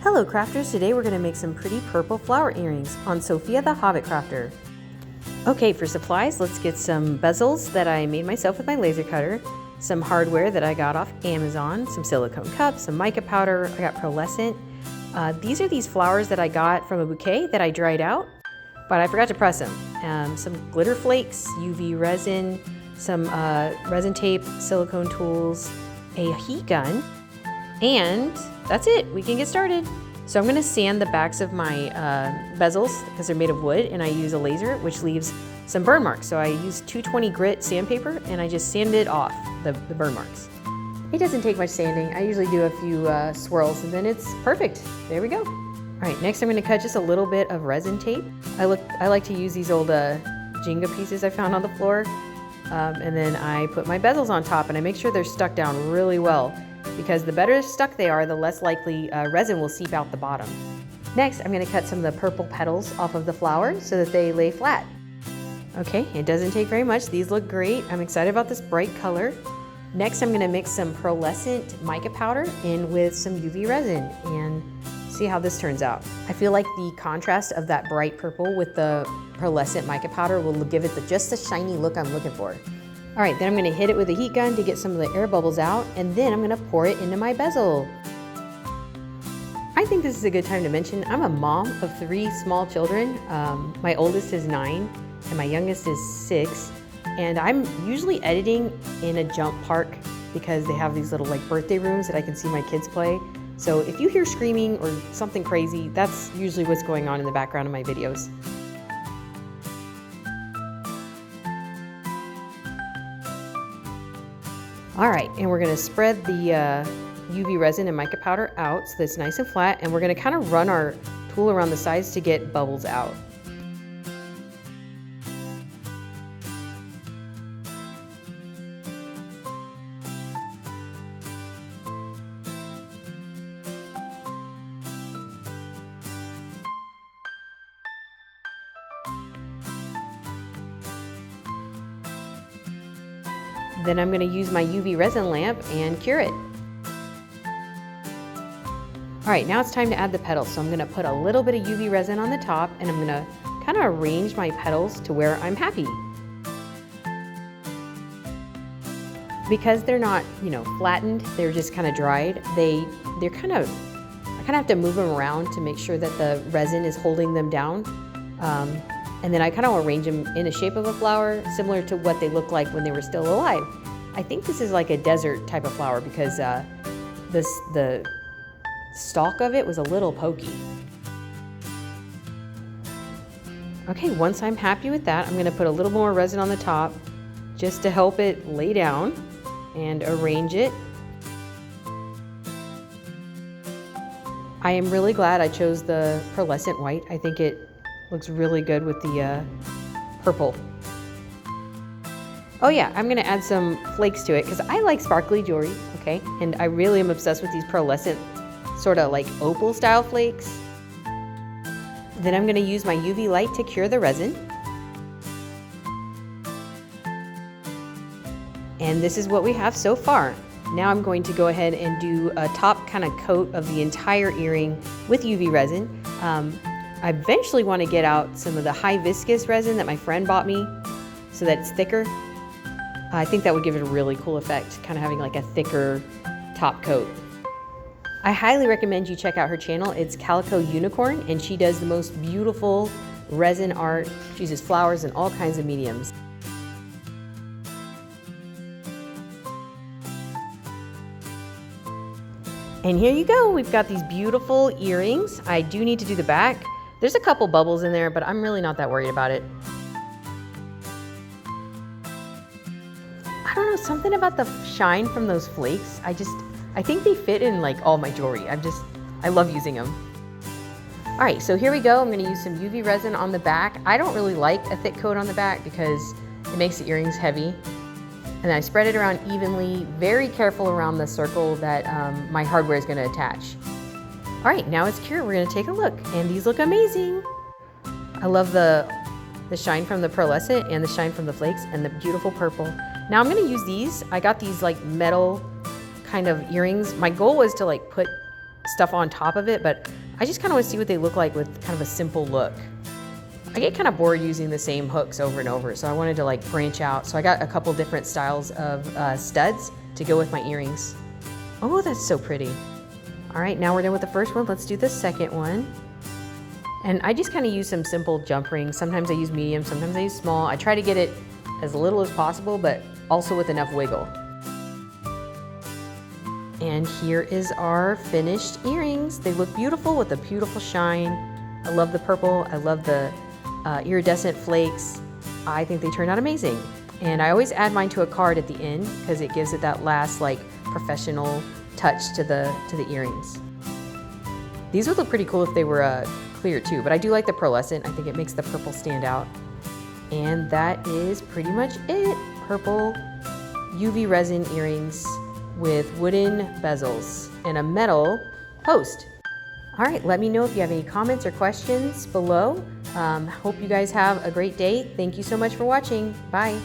Hello crafters, today we're going to make some pretty purple flower earrings on Sophia the Hobbit Crafter. Okay, for supplies, let's get some bezels that I made myself with my laser cutter, some hardware that I got off Amazon, some silicone cups, some mica powder, I got Pearlescent. These are these flowers that I got from a bouquet that I dried out, but I forgot to press them. Some glitter flakes, UV resin, some resin tape, silicone tools, a heat gun, and that's it, we can get started. So I'm going to sand the backs of my bezels because they're made of wood, and I use a laser which leaves some burn marks. So I use 220 grit sandpaper and I just sand it off the burn marks. It doesn't take much sanding. I usually do a few swirls and then it's perfect. There we go. All right, next I'm going to cut just a little bit of resin tape. I like to use these old Jenga pieces I found on the floor, and then I put my bezels on top and I make sure they're stuck down really well, because the better stuck they are, the less likely resin will seep out the bottom. Next, I'm going to cut some of the purple petals off of the flower so that they lay flat. Okay, it doesn't take very much. These look great. I'm excited about this bright color. Next, I'm going to mix some pearlescent mica powder in with some UV resin and see how this turns out. I feel like the contrast of that bright purple with the pearlescent mica powder will give it just the shiny look I'm looking for. All right, then I'm gonna hit it with a heat gun to get some of the air bubbles out, and then I'm gonna pour it into my bezel. I think this is a good time to mention I'm a mom of 3 small children. My oldest is 9 and my youngest is 6. And I'm usually editing in a jump park because they have these little like birthday rooms that I can see my kids play. So if you hear screaming or something crazy, that's usually what's going on in the background of my videos. All right, and we're gonna spread the UV resin and mica powder out so that it's nice and flat, and we're gonna kind of run our tool around the sides to get bubbles out. Then I'm going to use my UV resin lamp and cure it. All right, now it's time to add the petals. So I'm going to put a little bit of UV resin on the top, and I'm going to kind of arrange my petals to where I'm happy. Because they're not, flattened, they're just kind of dried. I kind of have to move them around to make sure that the resin is holding them down. And then I kind of arrange them in a shape of a flower, similar to what they looked like when they were still alive. I think this is like a desert type of flower because the stalk of it was a little pokey. Okay, once I'm happy with that, I'm going to put a little more resin on the top just to help it lay down and arrange it. I am really glad I chose the pearlescent white. I think it looks really good with the purple. Oh yeah, I'm gonna add some flakes to it because I like sparkly jewelry, okay? And I really am obsessed with these pearlescent sort of like opal style flakes. Then I'm gonna use my UV light to cure the resin. And this is what we have so far. Now I'm going to go ahead and do a top kind of coat of the entire earring with UV resin. I eventually want to get out some of the high viscous resin that my friend bought me so that it's thicker. I think that would give it a really cool effect, kind of having like a thicker top coat. I highly recommend you check out her channel. It's Calico Unicorn, and she does the most beautiful resin art. She uses flowers in all kinds of mediums. And here you go, we've got these beautiful earrings. I do need to do the back. There's a couple bubbles in there, but I'm really not that worried about it. I don't know, something about the shine from those flakes. I think they fit in like all my jewelry. I love using them. All right, so here we go. I'm gonna use some UV resin on the back. I don't really like a thick coat on the back because it makes the earrings heavy. And then I spread it around evenly, very careful around the circle that my hardware is gonna attach. All right, now it's cured. We're gonna take a look, and these look amazing. I love the shine from the pearlescent and the shine from the flakes and the beautiful purple. Now I'm gonna use these. I got these like metal kind of earrings. My goal was to like put stuff on top of it, but I just kind of want to see what they look like with kind of a simple look. I get kind of bored using the same hooks over and over, so I wanted to like branch out. So I got a couple different styles of studs to go with my earrings. Oh, that's so pretty. All right, now we're done with the first one. Let's do the second one. And I just kind of use some simple jump rings. Sometimes I use medium, sometimes I use small. I try to get it as little as possible, but also with enough wiggle. And here is our finished earrings. They look beautiful with a beautiful shine. I love the purple. I love the iridescent flakes. I think they turned out amazing. And I always add mine to a card at the end because it gives it that last like professional touch to the earrings. These would look pretty cool if they were clear too, but I do like the pearlescent. I think it makes the purple stand out. And that is pretty much it. Purple UV resin earrings with wooden bezels and a metal post. All right, let me know if you have any comments or questions below. Hope you guys have a great day. Thank you so much for watching. Bye.